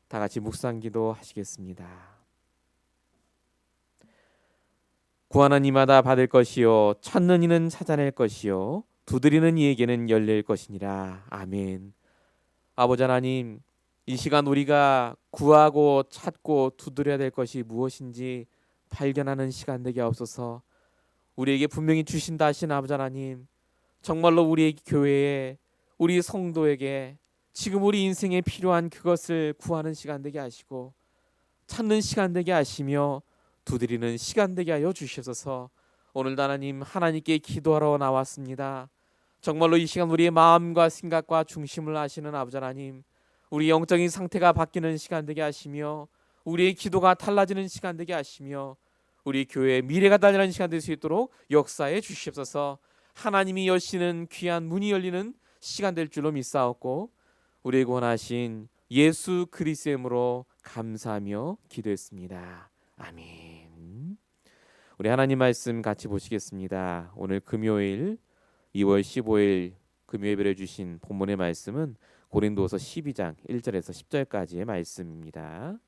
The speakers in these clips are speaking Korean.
다 같이 묵상기도 하시겠습니다. 구하는 이마다 받을 것이요 찾는 이는 찾아낼 것이요 두드리는 이에게는 열릴 것이니라. 아멘. 아버지 하나님, 이 시간 우리가 구하고 찾고 두드려야 될 것이 무엇인지 발견하는 시간 되게 하옵소서. 우리에게 분명히 주신다 하신 아버지 하나님, 정말로 우리 교회에, 우리 성도에게 지금 우리 인생에 필요한 그것을 구하는 시간 되게 하시고 찾는 시간 되게 하시며 두드리는 시간 되게 하여 주시옵소서. 오늘도 하나님께 기도하러 나왔습니다. 정말로 이 시간 우리의 마음과 생각과 중심을 아시는 아버지 하나님, 우리 영적인 상태가 바뀌는 시간 되게 하시며 우리의 기도가 달라지는 시간 되게 하시며 우리 교회의 미래가 달리는 시간 될 수 있도록 역사해 주시옵소서. 하나님이 여시는 귀한 문이 열리는 시간 될 줄로 믿사옵고 우리의 원하신 예수 그리스도의 이름으로 감사하며 기도했습니다. 아멘. 우리 하나님 말씀 같이 보시겠습니다. 오늘 금요일 2월 15일 금요 예배를 주신 본문의 말씀은 고린도서 12장 1절에서 10절까지의 말씀입니다.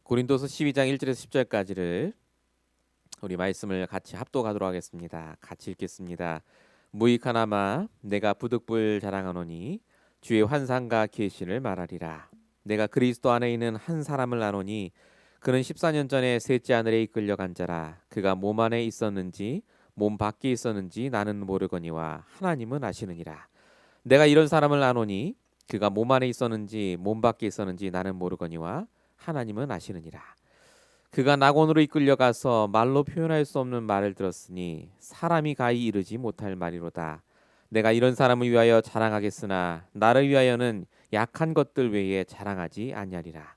고린도서 12장 1절에서 10절까지를 우리 말씀을 같이 합독하도록 하겠습니다. 같이 읽겠습니다. 무익하나마 내가 부득불 자랑하노니 주의 환상과 계시를 말하리라. 내가 그리스도 안에 있는 한 사람을 아노니 그는 14년 전에 셋째 하늘에 이끌려간 자라. 그가 몸 안에 있었는지 몸 밖에 있었는지 나는 모르거니와 하나님은 아시느니라. 내가 이런 사람을 아노니 그가 몸 안에 있었는지 몸 밖에 있었는지 나는 모르거니와 하나님은 아시느니라. 그가 낙원으로 이끌려가서 말로 표현할 수 없는 말을 들었으니 사람이 가히 이르지 못할 말이로다. 내가 이런 사람을 위하여 자랑하겠으나 나를 위하여는 약한 것들 외에 자랑하지 아니하리라.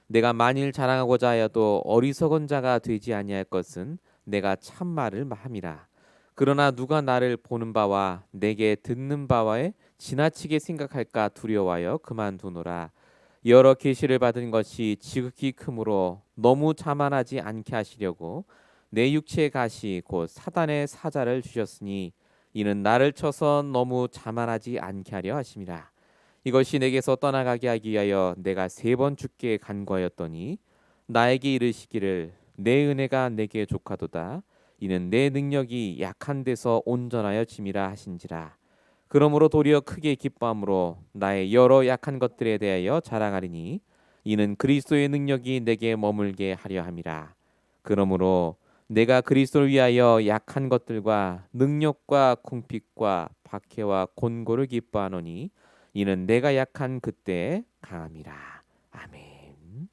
내가 만일 자랑하고자 하여도 어리석은 자가 되지 아니할 것은 내가 참말을 함이라. 그러나 누가 나를 보는 바와 내게 듣는 바와에 지나치게 생각할까 두려워하여 그만두노라. 여러 계시를 받은 것이 지극히 크므로 너무 자만하지 않게 하시려고 내 육체의 가시 곧 사단의 사자를 주셨으니 이는 나를 쳐서 너무 자만하지 않게 하려 하심이라. 이것이 내게서 떠나가게 하기 위하여 내가 3번 주께 간구하였더니 나에게 이르시기를 내 은혜가 내게 족하도다. 이는 내 능력이 약한 데서 온전하여 짐이라 하신지라. 그러므로 도리어 크게 기뻐함으로 나의 여러 약한 것들에 대하여 자랑하리니 이는 그리스도의 능력이 내게 머물게 하려 함이라. 그러므로 내가 그리스도를 위하여 약한 것들과 능력과 궁핍과 박해와 곤고를 기뻐하노니 이는 내가 약한 그때에 강함이라. 아멘.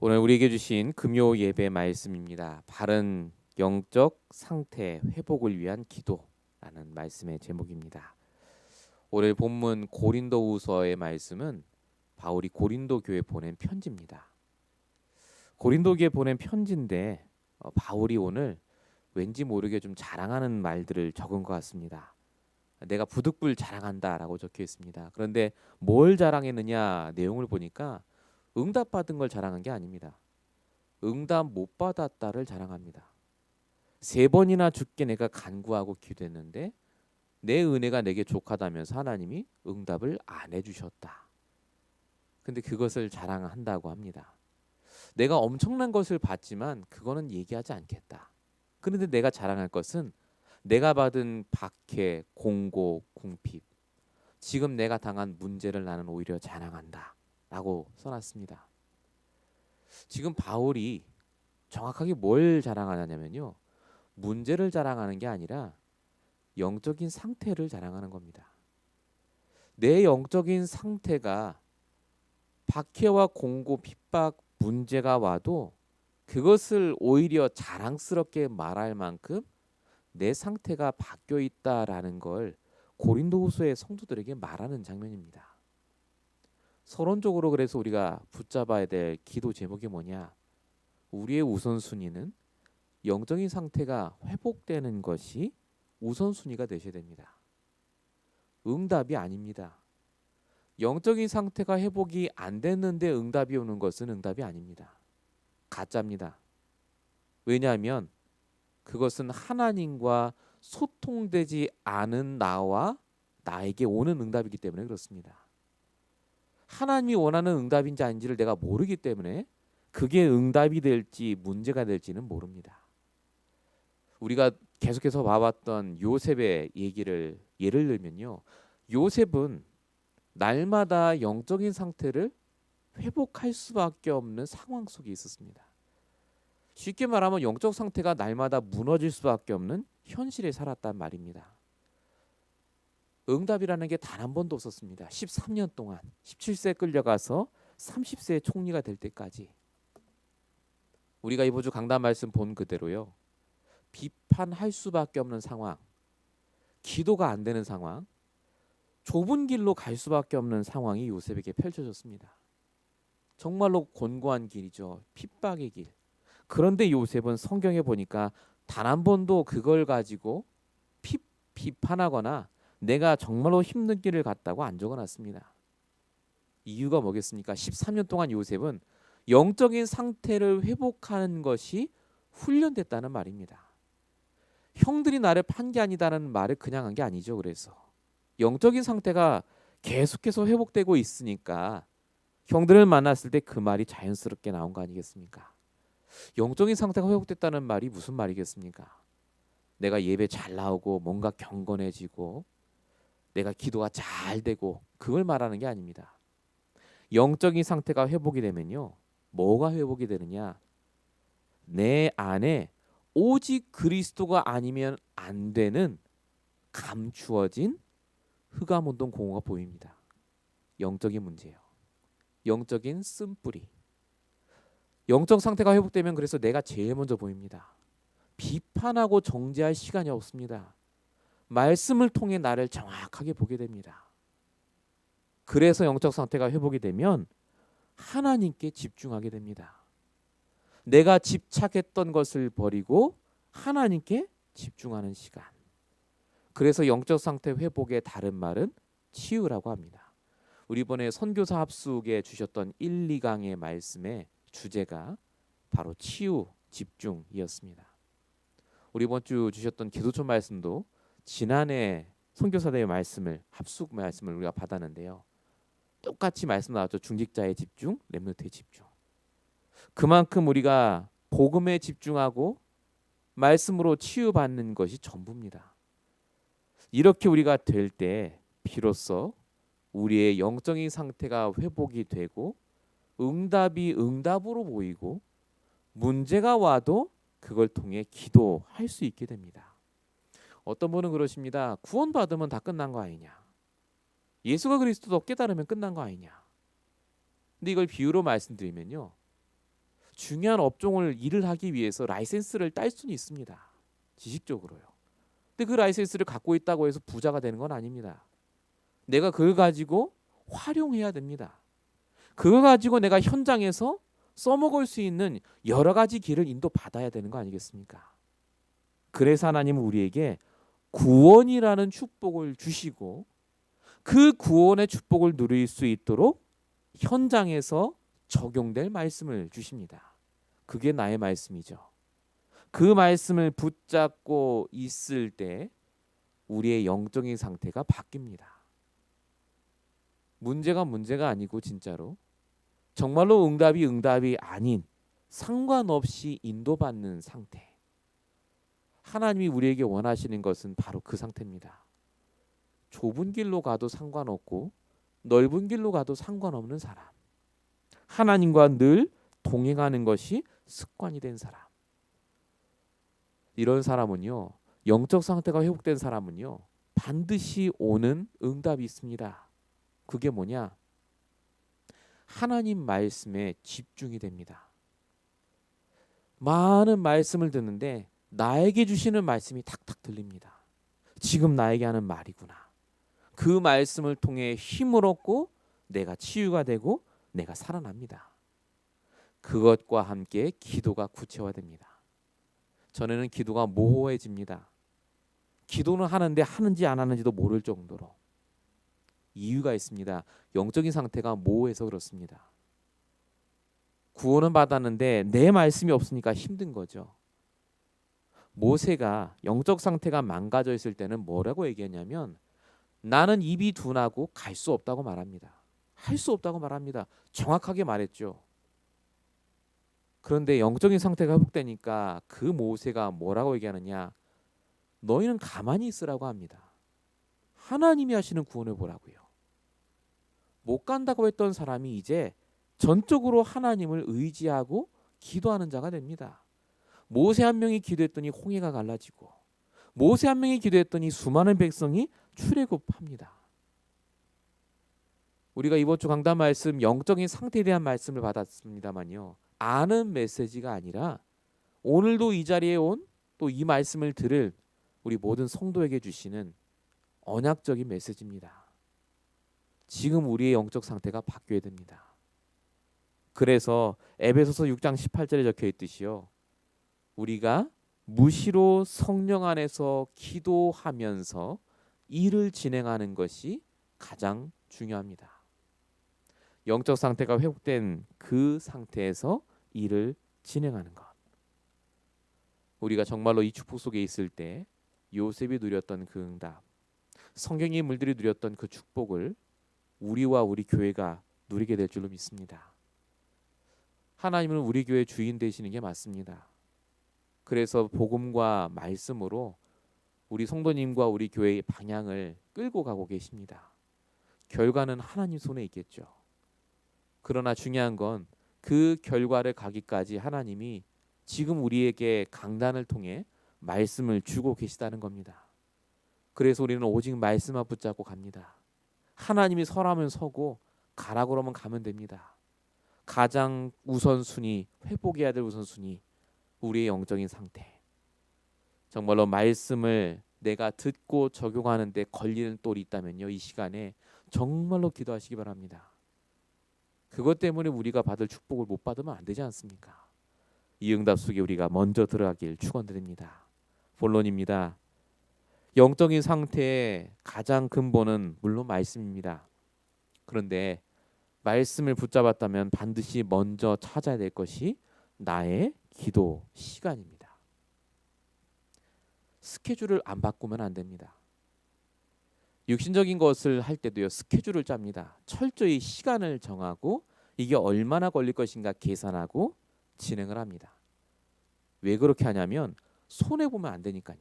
오늘 우리에게 주신 금요 예배 말씀입니다. 바른 영적 상태 회복을 위한 기도라는 말씀의 제목입니다. 오늘 본문 고린도후서의 말씀은 바울이 고린도 교회에 보낸 편지입니다. 고린도 교회에 보낸 편지인데 바울이 오늘 왠지 모르게 좀 자랑하는 말들을 적은 것 같습니다. 내가 부득불 자랑한다라고 적혀 있습니다. 그런데 뭘 자랑했느냐 내용을 보니까 응답받은 걸 자랑한 게 아닙니다. 응답 못 받았다를 자랑합니다. 3번이나 주께 내가 간구하고 기도했는데 내 은혜가 내게 족하다면서 하나님이 응답을 안 해주셨다. 근데 그것을 자랑한다고 합니다. 내가 엄청난 것을 받지만 그거는 얘기하지 않겠다. 그런데 내가 자랑할 것은 내가 받은 박해, 공고, 궁핍, 지금 내가 당한 문제를 나는 오히려 자랑한다 라고 써놨습니다. 지금 바울이 정확하게 뭘 자랑하냐면요, 문제를 자랑하는 게 아니라 영적인 상태를 자랑하는 겁니다. 내 영적인 상태가 박해와 공고, 핍박, 문제가 와도 그것을 오히려 자랑스럽게 말할 만큼 내 상태가 바뀌어 있다라는 걸 고린도후서의 성도들에게 말하는 장면입니다. 서론적으로 그래서 우리가 붙잡아야 될 기도 제목이 뭐냐? 우리의 우선순위는 영적인 상태가 회복되는 것이 우선순위가 되셔야 됩니다. 응답이 아닙니다. 영적인 상태가 회복이 안 됐는데 응답이 오는 것은 응답이 아닙니다. 가짜입니다. 왜냐하면 그것은 하나님과 소통되지 않은 나와 나에게 오는 응답이기 때문에 그렇습니다. 하나님이 원하는 응답인지 아닌지를 내가 모르기 때문에 그게 응답이 될지 문제가 될지는 모릅니다. 우리가 계속해서 봐왔던 요셉의 얘기를 예를 들면요. 요셉은 날마다 영적인 상태를 회복할 수밖에 없는 상황 속에 있었습니다. 쉽게 말하면 영적 상태가 날마다 무너질 수밖에 없는 현실에 살았단 말입니다. 응답이라는 게 단 한 번도 없었습니다. 13년 동안 17세 끌려가서 30세의 총리가 될 때까지 우리가 이번 주 강단 말씀 본 그대로요. 비판할 수밖에 없는 상황, 기도가 안 되는 상황, 좁은 길로 갈 수밖에 없는 상황이 요셉에게 펼쳐졌습니다. 정말로 곤고한 길이죠. 핍박의 길. 그런데 요셉은 성경에 보니까 단 한 번도 그걸 가지고 비판하거나 내가 정말로 힘든 길을 갔다고 안 적어놨습니다. 이유가 뭐겠습니까? 13년 동안 요셉은 영적인 상태를 회복하는 것이 훈련됐다는 말입니다. 형들이 나를 판 게 아니다라는 말을 그냥 한 게 아니죠. 그래서 영적인 상태가 계속해서 회복되고 있으니까 형들을 만났을 때 그 말이 자연스럽게 나온 거 아니겠습니까? 영적인 상태가 회복됐다는 말이 무슨 말이겠습니까? 내가 예배 잘 나오고 뭔가 경건해지고 내가 기도가 잘 되고 그걸 말하는 게 아닙니다. 영적인 상태가 회복이 되면요. 뭐가 회복이 되느냐? 내 안에 오직 그리스도가 아니면 안 되는 감추어진 흑암운동 공허가 보입니다. 영적인 문제예요. 영적인 쓴뿌리. 영적 상태가 회복되면 그래서 내가 제일 먼저 보입니다. 비판하고 정죄할 시간이 없습니다. 말씀을 통해 나를 정확하게 보게 됩니다. 그래서 영적 상태가 회복이 되면 하나님께 집중하게 됩니다. 내가 집착했던 것을 버리고 하나님께 집중하는 시간. 그래서 영적 상태 회복의 다른 말은 치유라고 합니다. 우리 이번에 선교사 합숙에 주셨던 1, 2강의 말씀의 주제가 바로 치유, 집중이었습니다. 우리 이번 주 주셨던 기도처 말씀도 지난해 선교사대회 말씀을 합숙 말씀을 우리가 받았는데요. 똑같이 말씀 나왔죠. 중직자의 집중, 렘넌트의 집중. 그만큼 우리가 복음에 집중하고 말씀으로 치유받는 것이 전부입니다. 이렇게 우리가 될 때 비로소 우리의 영적인 상태가 회복이 되고 응답이 응답으로 보이고 문제가 와도 그걸 통해 기도할 수 있게 됩니다. 어떤 분은 그러십니다. 구원받으면 다 끝난 거 아니냐. 예수가 그리스도도 깨달으면 끝난 거 아니냐. 근데 이걸 비유로 말씀드리면요. 중요한 업종을 일을 하기 위해서 라이센스를 딸 수는 있습니다. 지식적으로요. 근데 그 라이센스를 갖고 있다고 해서 부자가 되는 건 아닙니다. 내가 그걸 가지고 활용해야 됩니다. 그거 가지고 내가 현장에서 써먹을 수 있는 여러 가지 길을 인도받아야 되는 거 아니겠습니까? 그래서 하나님은 우리에게 구원이라는 축복을 주시고 그 구원의 축복을 누릴 수 있도록 현장에서 적용될 말씀을 주십니다. 그게 나의 말씀이죠. 그 말씀을 붙잡고 있을 때 우리의 영적인 상태가 바뀝니다. 문제가 아니고 진짜로 정말로 응답이 아닌 상관없이 인도받는 상태. 하나님이 우리에게 원하시는 것은 바로 그 상태입니다. 좁은 길로 가도 상관없고 넓은 길로 가도 상관없는 사람. 하나님과 늘 동행하는 것이 습관이 된 사람. 이런 사람은요. 영적 상태가 회복된 사람은요. 반드시 오는 응답이 있습니다. 그게 뭐냐? 하나님 말씀에 집중이 됩니다. 많은 말씀을 듣는데 나에게 주시는 말씀이 탁탁 들립니다. 지금 나에게 하는 말이구나. 그 말씀을 통해 힘을 얻고 내가 치유가 되고 내가 살아납니다. 그것과 함께 기도가 구체화됩니다. 전에는 기도가 모호해집니다. 기도는 하는데 하는지 안 하는지도 모를 정도로. 이유가 있습니다. 영적인 상태가 모호해서 그렇습니다. 구원은 받았는데 내 말씀이 없으니까 힘든 거죠. 모세가 영적 상태가 망가져 있을 때는 뭐라고 얘기했냐면 나는 입이 둔하고 갈 수 없다고 말합니다. 할 수 없다고 말합니다. 정확하게 말했죠. 그런데 영적인 상태가 회복되니까 그 모세가 뭐라고 얘기하느냐? 너희는 가만히 있으라고 합니다. 하나님이 하시는 구원을 보라고요. 못 간다고 했던 사람이 이제 전적으로 하나님을 의지하고 기도하는 자가 됩니다. 모세 한 명이 기도했더니 홍해가 갈라지고 모세 한 명이 기도했더니 수많은 백성이 출애굽합니다. 우리가 이번 주 강단 말씀 영적인 상태에 대한 말씀을 받았습니다만요. 아는 메시지가 아니라 오늘도 이 자리에 온 또 이 말씀을 들을 우리 모든 성도에게 주시는 언약적인 메시지입니다. 지금 우리의 영적 상태가 바뀌어야 됩니다. 그래서 에베소서 6장 18절에 적혀 있듯이요. 우리가 무시로 성령 안에서 기도하면서 일을 진행하는 것이 가장 중요합니다. 영적 상태가 회복된 그 상태에서 일을 진행하는 것. 우리가 정말로 이 축복 속에 있을 때 요셉이 누렸던 그 응답, 성경의 인물들이 누렸던 그 축복을 우리와 우리 교회가 누리게 될 줄로 믿습니다. 하나님은 우리 교회 주인 되시는 게 맞습니다. 그래서 복음과 말씀으로 우리 성도님과 우리 교회의 방향을 끌고 가고 계십니다. 결과는 하나님 손에 있겠죠. 그러나 중요한 건 그 결과를 가기까지 하나님이 지금 우리에게 강단을 통해 말씀을 주고 계시다는 겁니다. 그래서 우리는 오직 말씀만 붙잡고 갑니다. 하나님이 서라면 서고 가라 그러면 가면 됩니다. 가장 우선순위, 회복해야 될 우선순위, 우리의 영적인 상태. 정말로 말씀을 내가 듣고 적용하는 데 걸리는 똘이 있다면요. 이 시간에 정말로 기도하시기 바랍니다. 그것 때문에 우리가 받을 축복을 못 받으면 안 되지 않습니까? 이 응답 속에 우리가 먼저 들어가길 축원드립니다. 본론입니다. 영적인 상태의 가장 근본은 물론 말씀입니다. 그런데 말씀을 붙잡았다면 반드시 먼저 찾아야 될 것이 나의 기도 시간입니다. 스케줄을 안 바꾸면 안 됩니다. 육신적인 것을 할 때도요. 스케줄을 짭니다. 철저히 시간을 정하고 이게 얼마나 걸릴 것인가 계산하고 진행을 합니다. 왜 그렇게 하냐면 손해보면 안 되니까요.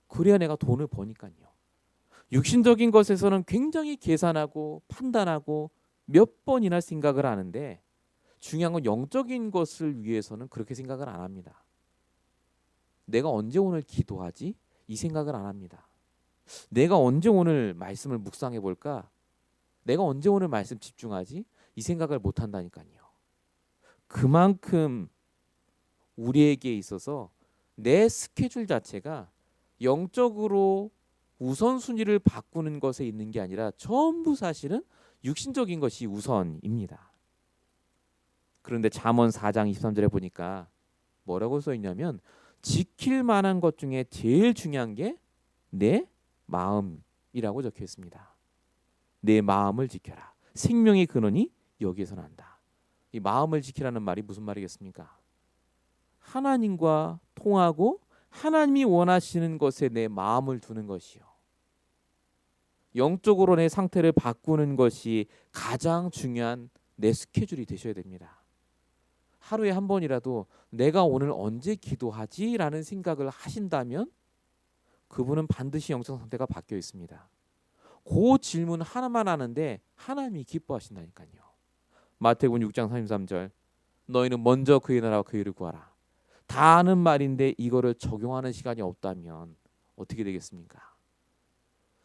그래야 내가 돈을 버니까요. 육신적인 것에서는 굉장히 계산하고 판단하고 몇 번이나 생각을 하는데 중요한 건 영적인 것을 위해서는 그렇게 생각을 안 합니다. 내가 언제 오늘 기도하지? 이 생각을 안 합니다. 내가 언제 오늘 말씀을 묵상해 볼까? 내가 언제 오늘 말씀 집중하지? 이 생각을 못 한다니까요. 그만큼 우리에게 있어서 내 스케줄 자체가 영적으로 우선순위를 바꾸는 것에 있는 게 아니라 전부 사실은 육신적인 것이 우선입니다. 그런데 잠언 4장 23절에 보니까 뭐라고 써 있냐면 지킬 만한 것 중에 제일 중요한 게 내 마음이라고 적혀 있습니다. 내 마음을 지켜라. 생명의 근원이 여기에서 난다. 이 마음을 지키라는 말이 무슨 말이겠습니까? 하나님과 통하고 하나님이 원하시는 것에 내 마음을 두는 것이요. 영적으로 내 상태를 바꾸는 것이 가장 중요한 내 스케줄이 되셔야 됩니다. 하루에 한 번이라도 내가 오늘 언제 기도하지라는 생각을 하신다면 그분은 반드시 영적 상태가 바뀌어 있습니다. 그 질문 하나만 하는데 하나님이 기뻐하신다니까요. 마태복음 6장 33절 너희는 먼저 그의 나라와 그의 의를 구하라. 다 아는 말인데 이거를 적용하는 시간이 없다면 어떻게 되겠습니까?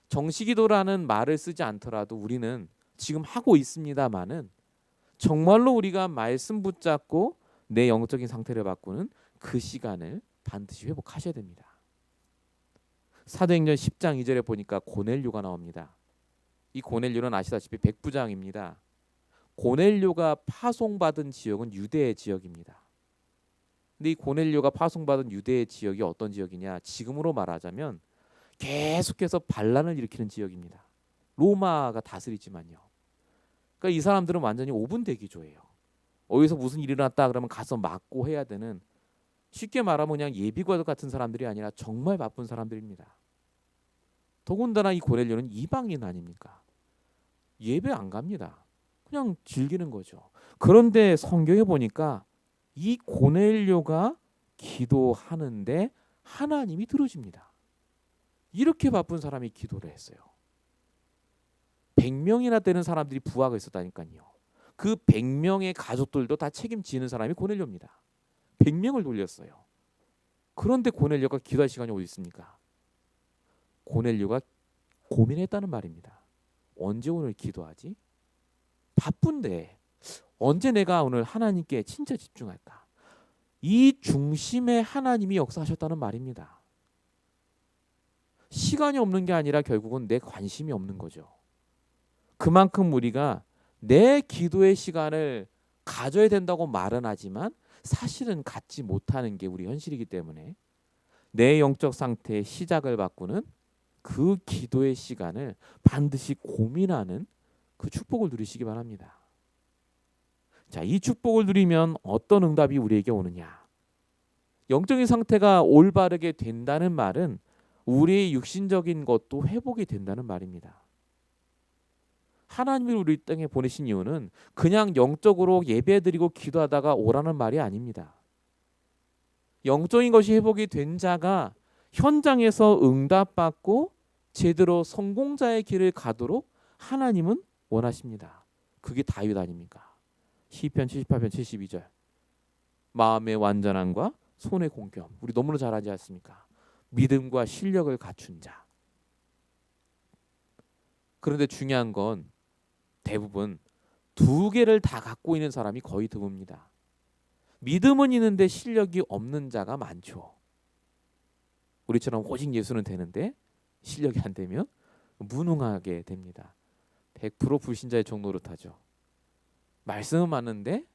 정시기도라는 말을 쓰지 않더라도 우리는 지금 하고 있습니다마는 정말로 우리가 말씀 붙잡고 내 영적인 상태를 바꾸는 그 시간을 반드시 회복하셔야 됩니다. 사도행전 10장 2절에 보니까 고넬료가 나옵니다. 이 고넬료는 아시다시피 백부장입니다. 고넬료가 파송받은 지역은 유대 지역입니다. 근데 이 고넬료가 파송받은 유대 지역이 어떤 지역이냐? 지금으로 말하자면 계속해서 반란을 일으키는 지역입니다. 로마가 다스리지만요. 그러니까 이 사람들은 완전히 5분 대기조예요. 어디서 무슨 일이 났다 그러면 가서 막고 해야 되는 쉽게 말하면 그냥 예비과 같은 사람들이 아니라 정말 바쁜 사람들입니다. 더군다나 이 고넬료는 이방인 아닙니까? 예배 안 갑니다. 그냥 즐기는 거죠. 그런데 성경에 보니까 이 고넬료가 기도하는데 하나님이 들어줍니다. 이렇게 바쁜 사람이 기도를 했어요. 100명이나 되는 사람들이 부하가 있었다니까요. 그 100명의 가족들도 다 책임지는 사람이 고넬료입니다. 100명을 돌렸어요. 그런데 고넬료가 기도할 시간이 어디 있습니까? 고넬료가 고민했다는 말입니다. 언제 오늘 기도하지? 바쁜데 언제 내가 오늘 하나님께 진짜 집중할까? 이 중심에 하나님이 역사하셨다는 말입니다. 시간이 없는 게 아니라 결국은 내 관심이 없는 거죠. 그만큼 우리가 내 기도의 시간을 가져야 된다고 말은 하지만 사실은 갖지 못하는 게 우리 현실이기 때문에 내 영적 상태의 시작을 바꾸는 그 기도의 시간을 반드시 고민하는 그 축복을 누리시기 바랍니다. 자, 이 축복을 누리면 어떤 응답이 우리에게 오느냐? 영적인 상태가 올바르게 된다는 말은 우리의 육신적인 것도 회복이 된다는 말입니다. 하나님이 우리 땅에 보내신 이유는 그냥 영적으로 예배드리고 기도하다가 오라는 말이 아닙니다. 영적인 것이 회복이 된 자가 현장에서 응답받고 제대로 성공자의 길을 가도록 하나님은 원하십니다. 그게 다윗 아닙니까? 시편 78편 72절. 마음의 완전함과 손의 공평. 우리 너무나 잘 알지 않습니까? 믿음과 실력을 갖춘 자. 그런데 중요한 건 대부분 두 개를 다 갖고 있는 사람이 거의 드뭅니다. 믿음은 있는데 실력이 없는 자가 많죠. 우리처럼 오직 예수는 되는데 실력이 안 되면 무능하게 됩니다. 100% 불신자의 종노릇하죠. 말씀은 많은데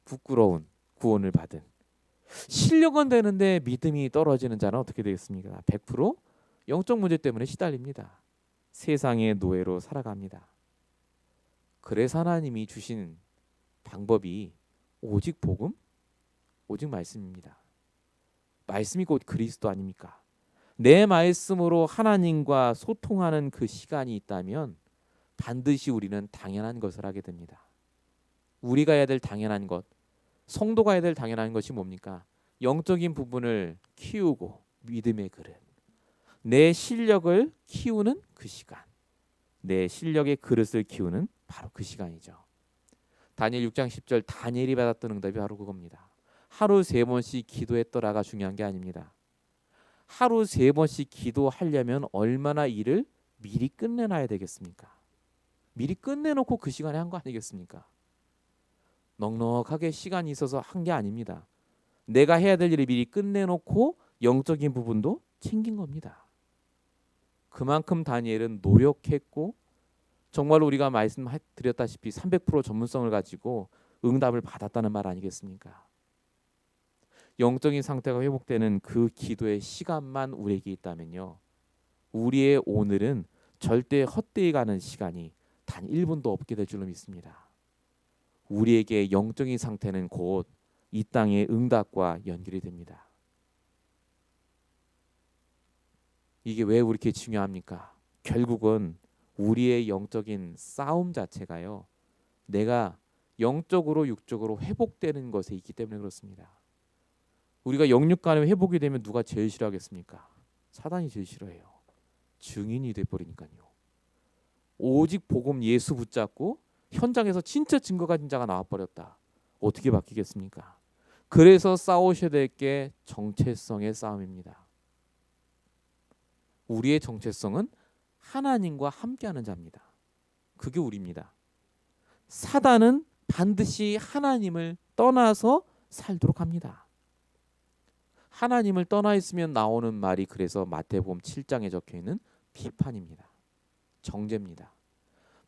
부끄러운 구원을 받은, 실력은 되는데 믿음이 떨어지는 자는 어떻게 되겠습니까? 100% 영적 문제 때문에 시달립니다. 세상의 노예로 살아갑니다. 그래서 하나님이 주신 방법이 오직 복음, 오직 말씀입니다. 말씀이 곧 그리스도 아닙니까? 내 말씀으로 하나님과 소통하는 그 시간이 있다면 반드시 우리는 당연한 것을 하게 됩니다. 우리가 해야 될 당연한 것, 성도가 해야 될 당연한 것이 뭡니까? 영적인 부분을 키우고 믿음의 그릇, 내 실력을 키우는 그 시간, 내 실력의 그릇을 키우는 바로 그 시간이죠. 다니엘 6장 10절 다니엘이 받았던 응답이 바로 그겁니다. 하루 3번씩 기도했더라가 중요한 게 아닙니다. 하루 3번씩 기도하려면 얼마나 일을 미리 끝내놔야 되겠습니까? 미리 끝내놓고 그 시간에 한 거 아니겠습니까? 넉넉하게 시간이 있어서 한 게 아닙니다. 내가 해야 될 일을 미리 끝내놓고 영적인 부분도 챙긴 겁니다. 그만큼 다니엘은 노력했고 정말 우리가 말씀드렸다시피 300% 전문성을 가지고 응답을 받았다는 말 아니겠습니까? 영적인 상태가 회복되는 그 기도의 시간만 우리에게 있다면요, 우리의 오늘은 절대 헛되이 가는 시간이 단 1분도 없게 될 줄로 믿습니다. 우리에게 영적인 상태는 곧 이 땅의 응답과 연결이 됩니다. 이게 왜 이렇게 중요합니까? 결국은 우리의 영적인 싸움 자체가요, 내가 영적으로 육적으로 회복되는 것에 있기 때문에 그렇습니다. 우리가 영육 간에 회복이 되면 누가 제일 싫어하겠습니까? 사단이 제일 싫어해요. 증인이 돼버리니까요. 오직 복음 예수 붙잡고 현장에서 진짜 증거 가진 자가 나와버렸다. 어떻게 바뀌겠습니까? 그래서 싸우셔야 될 게 정체성의 싸움입니다. 우리의 정체성은 하나님과 함께하는 자입니다. 그게 우리입니다. 사단은 반드시 하나님을 떠나서 살도록 합니다. 하나님을 떠나 있으면 나오는 말이 그래서 마태복음 7장에 적혀있는 비판입니다. 정죄입니다.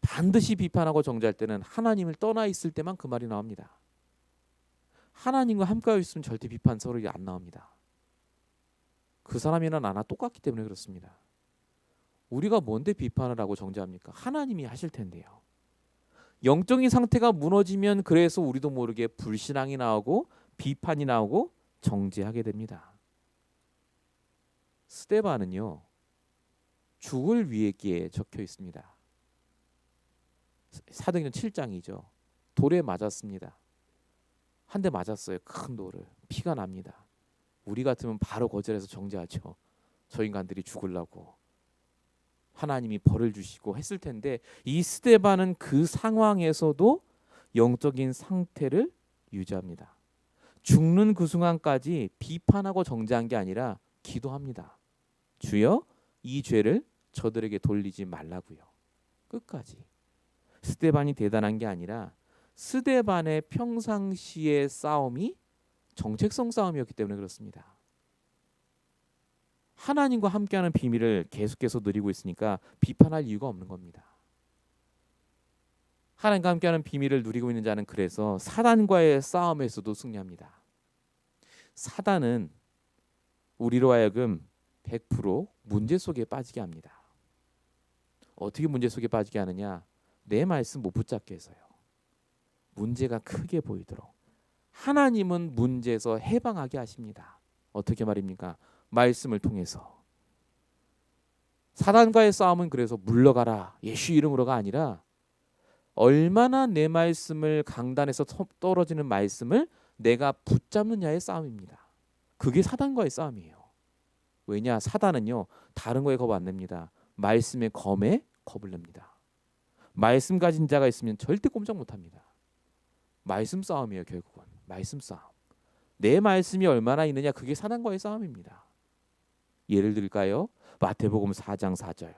반드시 비판하고 정죄할 때는 하나님을 떠나 있을 때만 그 말이 나옵니다. 하나님과 함께하고 있으면 절대 비판 서로 안 나옵니다. 그 사람이나 나나 똑같기 때문에 그렇습니다. 우리가 뭔데 비판을 하고 정죄합니까? 하나님이 하실 텐데요. 영적인 상태가 무너지면 그래서 우리도 모르게 불신앙이 나오고 비판이 나오고 정죄하게 됩니다. 스데반은요 죽을 위기에 적혀 있습니다. 사도행전 7장이죠. 돌에 맞았습니다. 한 대 맞았어요. 큰 돌을. 피가 납니다. 우리 같으면 바로 거절해서 정죄하죠. 저 인간들이 죽으려고 하나님이 벌을 주시고 했을 텐데 이 스데반은 그 상황에서도 영적인 상태를 유지합니다. 죽는 그 순간까지 비판하고 정죄한 게 아니라 기도합니다. 주여 이 죄를 저들에게 돌리지 말라고요. 끝까지. 스데반이 대단한 게 아니라 스데반의 평상시의 싸움이 정체성 싸움이었기 때문에 그렇습니다. 하나님과 함께하는 비밀을 계속해서 누리고 있으니까 비판할 이유가 없는 겁니다. 하나님과 함께하는 비밀을 누리고 있는 자는 그래서 사단과의 싸움에서도 승리합니다. 사단은 우리로 하여금 100% 문제 속에 빠지게 합니다. 어떻게 문제 속에 빠지게 하느냐? 내 말씀 못 붙잡게 해서요. 문제가 크게 보이도록. 하나님은 문제에서 해방하게 하십니다. 어떻게 말입니까? 말씀을 통해서. 사단과의 싸움은 그래서 물러가라 예수 이름으로가 아니라 얼마나 내 말씀을 강단에서 떨어지는 말씀을 내가 붙잡느냐의 싸움입니다. 그게 사단과의 싸움이에요. 왜냐? 사단은요 다른 거에 겁 안 냅니다. 말씀의 검에 겁을 냅니다. 말씀 가진 자가 있으면 절대 꼼짝 못합니다. 말씀 싸움이에요. 결국은 말씀 싸움. 내 말씀이 얼마나 있느냐 그게 사단과의 싸움입니다. 예를 들까요? 마태복음 4장 4절.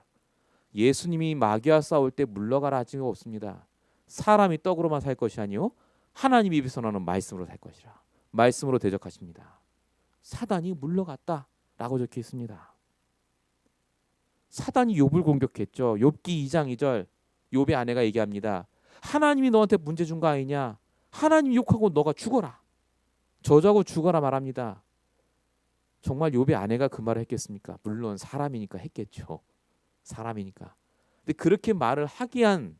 예수님이 마귀와 싸울 때 물러가라 하신 거 없습니다. 사람이 떡으로만 살 것이 아니요 하나님 입에서 나오는 말씀으로 살 것이라. 말씀으로 대적하십니다. 사단이 물러갔다라고 적혀 있습니다. 사단이 욥을 공격했죠. 욥기 2장 2절. 욥의 아내가 얘기합니다. 하나님이 너한테 문제 준 거 아니냐? 하나님 욕하고 너가 죽어라. 저주하고 죽어라 말합니다. 정말 욥의 아내가 그 말을 했겠습니까? 물론 사람이니까 했겠죠. 사람이니까. 근데 그렇게 말을 하게 한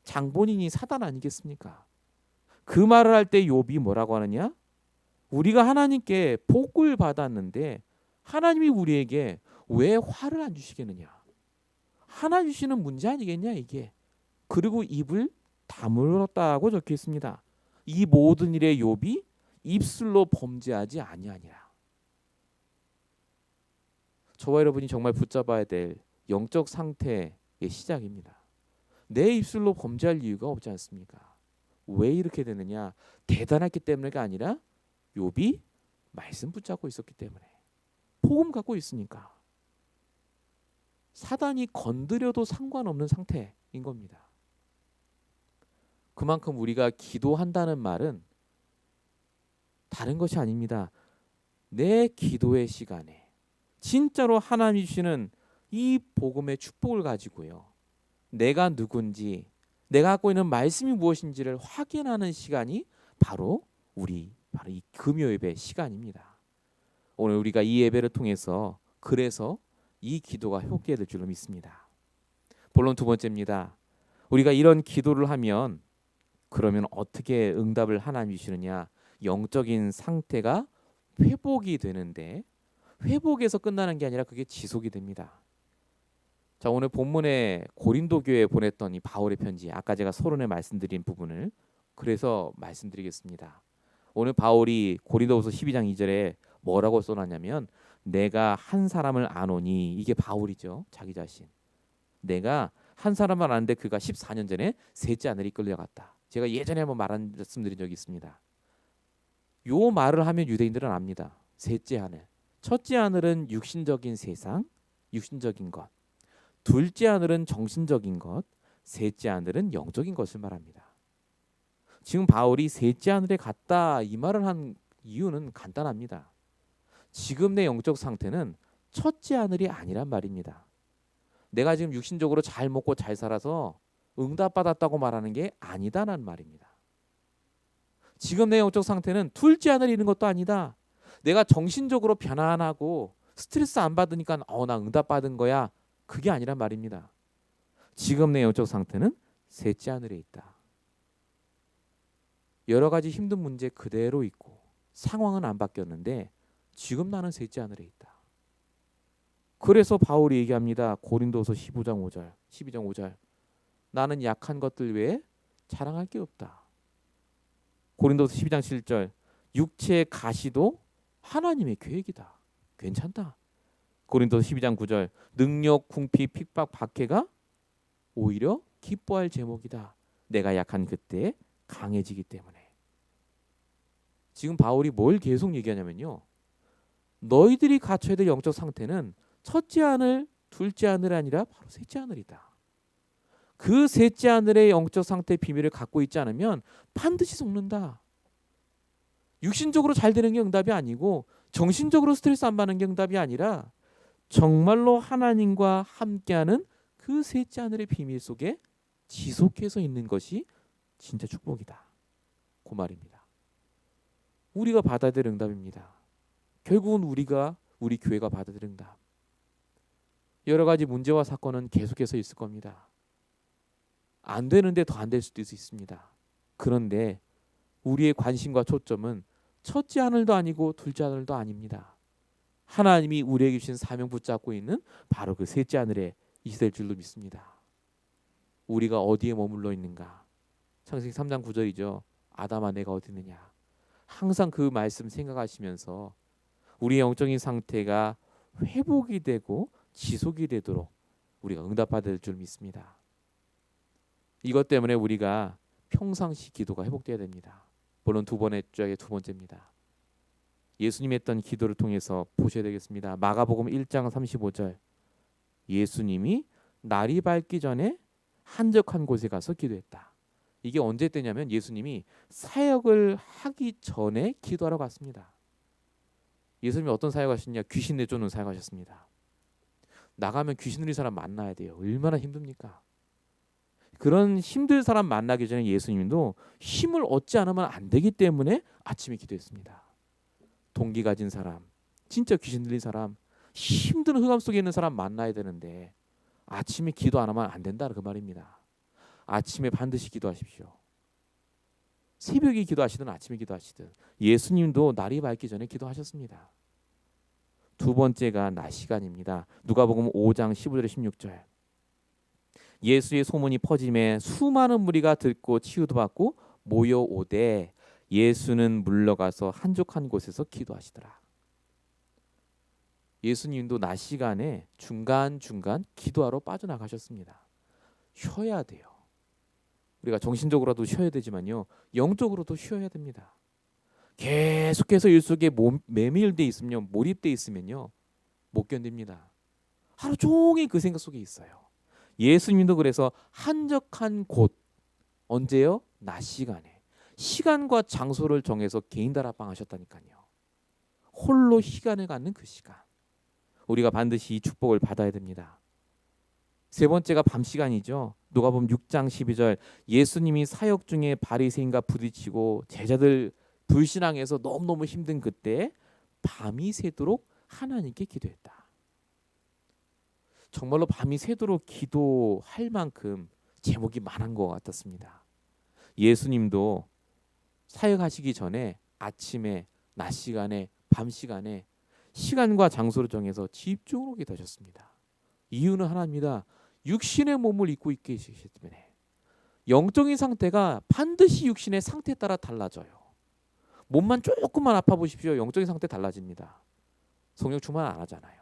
장본인이 사단 아니겠습니까? 그 말을 할 때 욥이 뭐라고 하느냐? 우리가 하나님께 복을 받았는데 하나님이 우리에게 왜 화를 안 주시겠느냐? 하나 주시는 문제 아니겠냐 이게. 그리고 입을 다물었다고 적혀 있습니다. 이 모든 일에 욥이 입술로 범죄하지 아니하니라. 저와 여러분이 정말 붙잡아야 될 영적 상태의 시작입니다. 내 입술로 범죄할 이유가 없지 않습니까? 왜 이렇게 되느냐? 대단했기 때문에가 아니라 욥이 말씀 붙잡고 있었기 때문에. 복음 갖고 있으니까. 사단이 건드려도 상관없는 상태인 겁니다. 그만큼 우리가 기도한다는 말은 다른 것이 아닙니다. 내 기도의 시간에 진짜로 하나님이 주시는 이 복음의 축복을 가지고요. 내가 누군지, 내가 갖고 있는 말씀이 무엇인지를 확인하는 시간이 바로 이 금요 예배 시간입니다. 오늘 우리가 이 예배를 통해서 그래서 이 기도가 효과가 될 줄로 믿습니다. 본론 두 번째입니다. 우리가 이런 기도를 하면 그러면 어떻게 응답을 하나님이 주시느냐? 영적인 상태가 회복이 되는데 회복에서 끝나는 게 아니라 그게 지속이 됩니다. 자, 오늘 본문에 고린도 교회에 보냈던 이 바울의 편지, 아까 제가 서론에 말씀드린 부분을 그래서 말씀드리겠습니다. 오늘 바울이 고린도후서 12장 2절에 뭐라고 써놨냐면 내가 한 사람을 아노니, 이게 바울이죠. 자기 자신. 내가 한 사람을 아는데 그가 14년 전에 셋째 아내를 끌려갔다. 제가 예전에 한번 말씀드린 적이 있습니다. 요 말을 하면 유대인들은 압니다. 셋째 하늘. 첫째 하늘은 육신적인 세상, 육신적인 것. 둘째 하늘은 정신적인 것. 셋째 하늘은 영적인 것을 말합니다. 지금 바울이 셋째 하늘에 갔다 이 말을 한 이유는 간단합니다. 지금 내 영적 상태는 첫째 하늘이 아니란 말입니다. 내가 지금 육신적으로 잘 먹고 잘 살아서 응답받았다고 말하는 게 아니다라는 말입니다. 지금 내 영적 상태는 둘째 하늘이 있는 것도 아니다. 내가 정신적으로 편안하고 스트레스 안 받으니까 나 응답받은 거야. 그게 아니란 말입니다. 지금 내 영적 상태는 셋째 하늘에 있다. 여러 가지 힘든 문제 그대로 있고 상황은 안 바뀌었는데 지금 나는 셋째 하늘에 있다. 그래서 바울이 얘기합니다. 고린도서 15장 5절, 12장 5절. 나는 약한 것들 외에 자랑할 게 없다. 고린도서 12장 7절. 육체의 가시도 하나님의 계획이다. 괜찮다. 고린도서 12장 9절. 능력, 궁핍, 핍박, 박해가 오히려 기뻐할 제목이다. 내가 약한 그때 강해지기 때문에. 지금 바울이 뭘 계속 얘기하냐면요. 너희들이 갖춰야 될 영적 상태는 첫째 하늘, 둘째 하늘이 아니라 바로 셋째 하늘이다. 그 셋째 하늘의 영적 상태의 비밀을 갖고 있지 않으면 반드시 속는다. 육신적으로 잘 되는 게 응답이 아니고 정신적으로 스트레스 안 받는 게 응답이 아니라 정말로 하나님과 함께하는 그 셋째 하늘의 비밀 속에 지속해서 있는 것이 진짜 축복이다. 그 말입니다. 우리가 받아야 될 응답입니다. 결국은 우리 교회가 받아야 될 응답. 여러 가지 문제와 사건은 계속해서 있을 겁니다. 안 되는데 더 안 될 수도 있습니다. 그런데 우리의 관심과 초점은 첫째 하늘도 아니고 둘째 하늘도 아닙니다. 하나님이 우리에게 주신 사명 붙잡고 있는 바로 그 셋째 하늘에 있을 줄로 믿습니다. 우리가 어디에 머물러 있는가? 창세기 3장 9절이죠. 아담아 내가 어디 있느냐? 항상 그 말씀 생각하시면서 우리의 영적인 상태가 회복이 되고 지속이 되도록 우리가 응답받을 줄 믿습니다. 이것 때문에 우리가 평상시 기도가 회복돼야 됩니다. 물론 두 번째입니다. 예수님이 했던 기도를 통해서 보셔야 되겠습니다. 마가복음 1장 35절. 예수님이 날이 밝기 전에 한적한 곳에 가서 기도했다. 이게 언제 때냐면 예수님이 사역을 하기 전에 기도하러 갔습니다. 예수님이 어떤 사역하셨냐? 귀신 내쫓는 사역하셨습니다. 나가면 귀신 들린 사람 만나야 돼요. 얼마나 힘듭니까? 그런 힘든 사람 만나기 전에 예수님도 힘을 얻지 않으면 안 되기 때문에 아침에 기도했습니다. 동기 가진 사람, 진짜 귀신 들린 사람, 힘든 흑암 속에 있는 사람 만나야 되는데 아침에 기도 안 하면 안 된다 그 말입니다. 아침에 반드시 기도하십시오. 새벽에 기도하시든 아침에 기도하시든 예수님도 날이 밝기 전에 기도하셨습니다. 두 번째가 낮 시간입니다. 누가복음 5장 15절 16절. 예수의 소문이 퍼짐에 수많은 무리가 듣고 치유도 받고 모여오되 예수는 물러가서 한적한 곳에서 기도하시더라. 예수님도 낮 시간에 중간중간 기도하러 빠져나가셨습니다. 쉬어야 돼요. 우리가 정신적으로도 쉬어야 되지만요. 영적으로도 쉬어야 됩니다. 계속해서 일 속에 메밀돼 있으면 몰입돼 있으면요. 못 견딥니다. 하루 종일 그 생각 속에 있어요. 예수님도 그래서 한적한 곳 언제요? 낮 시간에 시간과 장소를 정해서 개인 다락방 하셨다니까요. 홀로 시간을 갖는 그 시간. 우리가 반드시 이 축복을 받아야 됩니다. 세 번째가 밤 시간이죠. 누가복음 6장 12절. 예수님이 사역 중에 바리새인과 부딪히고 제자들 불신앙해서 너무너무 힘든 그때 밤이 새도록 하나님께 기도했다. 정말로 밤이 새도록 기도할 만큼 제목이 많은 것 같았습니다. 예수님도 사역하시기 전에 아침에, 낮 시간에, 밤 시간에 시간과 장소를 정해서 집중으로 기도하셨습니다. 이유는 하나입니다. 육신의 몸을 입고 있기 때문에 영적인 상태가 반드시 육신의 상태에 따라 달라져요. 몸만 조금만 아파 보십시오. 영적인 상태 달라집니다. 성령 충만 안 하잖아요.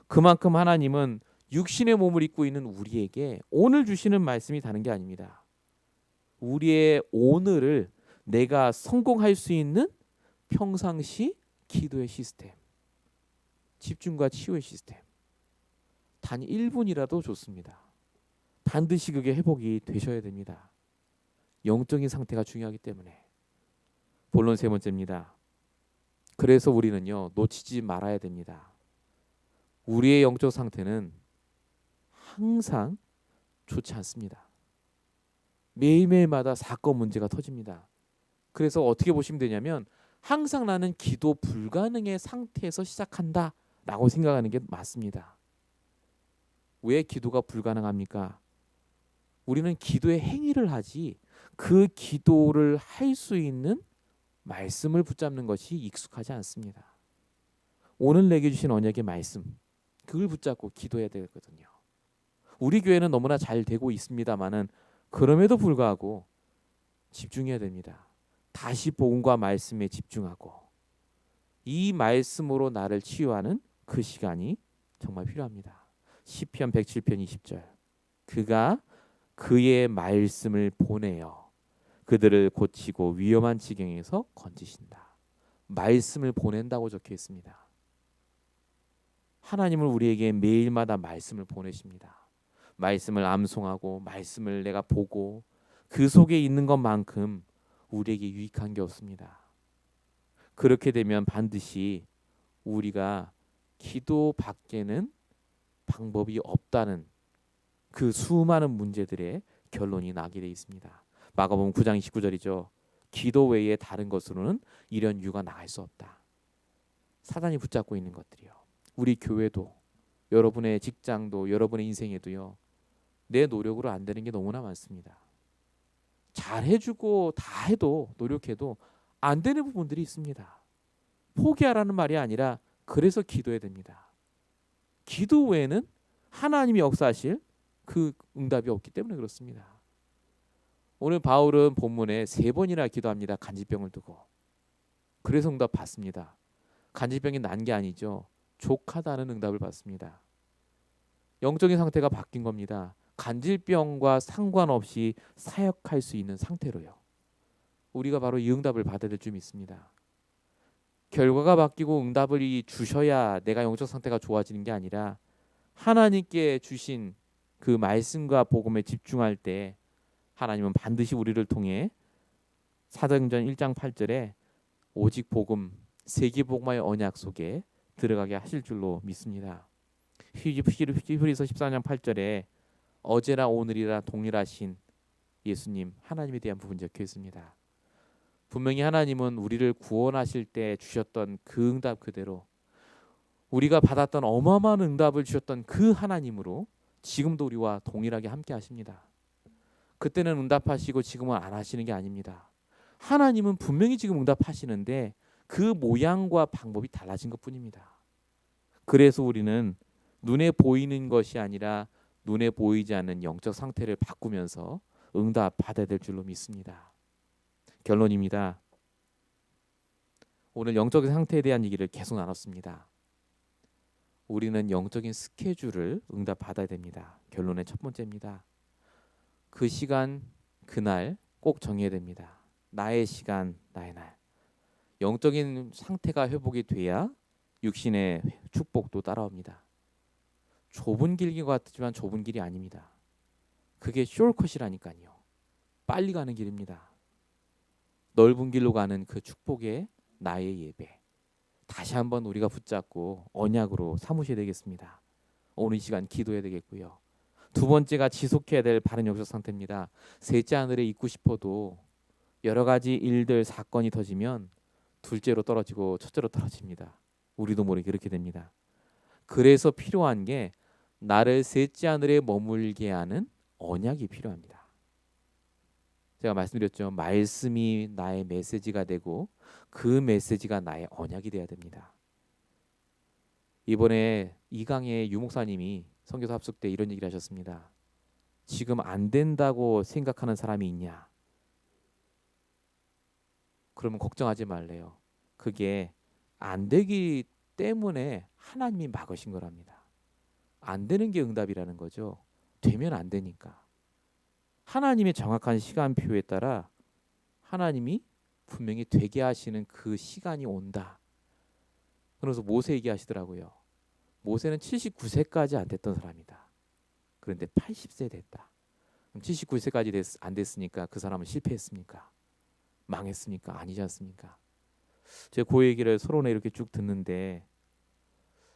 그만큼 하나님은 육신의 몸을 입고 있는 우리에게 오늘 주시는 말씀이 다른 게 아닙니다. 우리의 오늘을 내가 성공할 수 있는 평상시 기도의 시스템, 집중과 치유의 시스템. 단 1분이라도 좋습니다. 반드시 그게 회복이 되셔야 됩니다. 영적인 상태가 중요하기 때문에. 본론 세 번째입니다. 그래서 우리는요, 놓치지 말아야 됩니다. 우리의 영적 상태는 항상 좋지 않습니다. 매일매일마다 사건 문제가 터집니다. 그래서 어떻게 보시면 되냐면 항상 나는 기도 불가능의 상태에서 시작한다 라고 생각하는 게 맞습니다. 왜 기도가 불가능합니까? 우리는 기도의 행위를 하지 그 기도를 할 수 있는 말씀을 붙잡는 것이 익숙하지 않습니다. 오늘 내게 주신 언약의 말씀, 그걸 붙잡고 기도해야 되거든요. 우리 교회는 너무나 잘 되고 있습니다마는 그럼에도 불구하고 집중해야 됩니다. 다시 복음과 말씀에 집중하고 이 말씀으로 나를 치유하는 그 시간이 정말 필요합니다. 시편 107편 20절. 그가 그의 말씀을 보내어 그들을 고치고 위험한 지경에서 건지신다. 말씀을 보낸다고 적혀 있습니다. 하나님은 우리에게 매일마다 말씀을 보내십니다. 말씀을 암송하고 말씀을 내가 보고 그 속에 있는 것만큼 우리에게 유익한 게 없습니다. 그렇게 되면 반드시 우리가 기도 밖에는 방법이 없다는 그 수많은 문제들의 결론이 나게 돼 있습니다. 마가복음 9장 29절이죠. 기도 외에 다른 것으로는 이런 유가 나갈 수 없다. 사단이 붙잡고 있는 것들이요. 우리 교회도 여러분의 직장도 여러분의 인생에도요. 내 노력으로 안 되는 게 너무나 많습니다. 잘 해주고 다 해도 노력해도 안 되는 부분들이 있습니다. 포기하라는 말이 아니라 그래서 기도해야 됩니다. 기도 외에는 하나님이 역사하실 그 응답이 없기 때문에 그렇습니다. 오늘 바울은 본문에 3번이나 기도합니다. 간질병을 두고. 그래서 응답 받습니다. 간질병이 난 게 아니죠. 족하다는 응답을 받습니다. 영적인 상태가 바뀐 겁니다. 간질병과 상관없이 사역할 수 있는 상태로요. 우리가 바로 이 응답을 받아야 될 줄 믿습니다. 결과가 바뀌고 응답을 주셔야 내가 영적 상태가 좋아지는 게 아니라 하나님께 주신 그 말씀과 복음에 집중할 때 하나님은 반드시 우리를 통해 사도행전 1장 8절에 오직 복음 세계복음화의 언약 속에 들어가게 하실 줄로 믿습니다. 히브리서 14장 8절에 어제나 오늘이라 동일하신 예수님 하나님에 대한 부분이 적혀 있습니다. 분명히 하나님은 우리를 구원하실 때 주셨던 그 응답 그대로 우리가 받았던 어마어마한 응답을 주셨던 그 하나님으로 지금도 우리와 동일하게 함께 하십니다. 그때는 응답하시고 지금은 안 하시는 게 아닙니다. 하나님은 분명히 지금 응답하시는데 그 모양과 방법이 달라진 것뿐입니다. 그래서 우리는 눈에 보이는 것이 아니라 눈에 보이지 않는 영적 상태를 바꾸면서 응답 받아야 될 줄로 믿습니다. 결론입니다. 오늘 영적인 상태에 대한 얘기를 계속 나눴습니다. 우리는 영적인 스케줄을 응답 받아야 됩니다. 결론의 첫 번째입니다. 그 시간, 그날 꼭 정해야 됩니다. 나의 시간, 나의 날. 영적인 상태가 회복이 돼야 육신의 축복도 따라옵니다. 좁은 길인 것 같지만 좁은 길이 아닙니다. 그게 숄컷이라니까요. 빨리 가는 길입니다. 넓은 길로 가는 그 축복의 나의 예배. 다시 한번 우리가 붙잡고 언약으로 삼으셔야 되겠습니다. 오늘 이 시간 기도해야 되겠고요. 두 번째가 지속해야 될 바른 영적 상태입니다. 셋째 하늘에 있고 싶어도 여러 가지 일들 사건이 터지면 둘째로 떨어지고 첫째로 떨어집니다. 우리도 모르게 그렇게 됩니다. 그래서 필요한 게 나를 셋째 하늘에 머물게 하는 언약이 필요합니다. 제가 말씀드렸죠. 말씀이 나의 메시지가 되고 그 메시지가 나의 언약이 돼야 됩니다. 이번에 이강의 유목사님이 선교사 합숙 때 이런 얘기를 하셨습니다. 지금 안 된다고 생각하는 사람이 있냐? 그러면 걱정하지 말래요. 그게 안 되기 때문에 하나님이 막으신 거랍니다. 안 되는 게 응답이라는 거죠. 되면 안 되니까. 하나님의 정확한 시간표에 따라 하나님이 분명히 되게 하시는 그 시간이 온다. 그래서 모세 얘기하시더라고요. 모세는 79세까지 안 됐던 사람이다. 그런데 80세 됐다. 그럼 79세까지 안 됐으니까 그 사람은 실패했습니까? 망했습니까? 아니지 않습니까? 제가 그 얘기를 서론에 이렇게 쭉 듣는데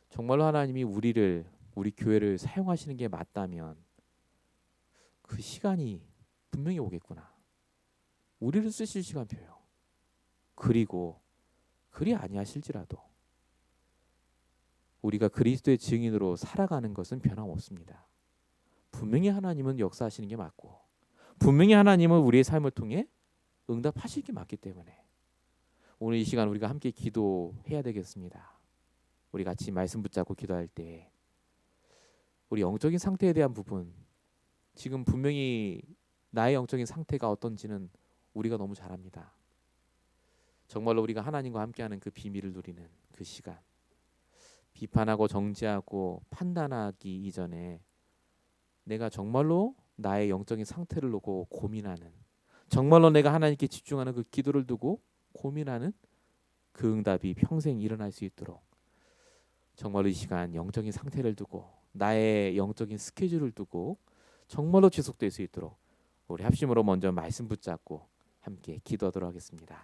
정말로 하나님이 우리 교회를 사용하시는 게 맞다면 그 시간이 분명히 오겠구나. 우리를 쓰실 시간표요. 그리고 그리 아니하실지라도 우리가 그리스도의 증인으로 살아가는 것은 변함없습니다. 분명히 하나님은 역사하시는 게 맞고 분명히 하나님은 우리의 삶을 통해 응답하실 게 맞기 때문에 오늘 이 시간 우리가 함께 기도해야 되겠습니다. 우리 같이 말씀 붙잡고 기도할 때 우리 영적인 상태에 대한 부분, 지금 분명히 나의 영적인 상태가 어떤지는 우리가 너무 잘 압니다. 정말로 우리가 하나님과 함께하는 그 비밀을 누리는 그 시간, 비판하고 정죄하고 판단하기 이전에 내가 정말로 나의 영적인 상태를 두고 고민하는, 정말로 내가 하나님께 집중하는 그 기도를 두고 고민하는 그 응답이 평생 일어날 수 있도록 정말로 이 시간 영적인 상태를 두고 나의 영적인 스케줄을 두고 정말로 지속될 수 있도록 우리 합심으로 먼저 말씀 붙잡고 함께 기도하도록 하겠습니다.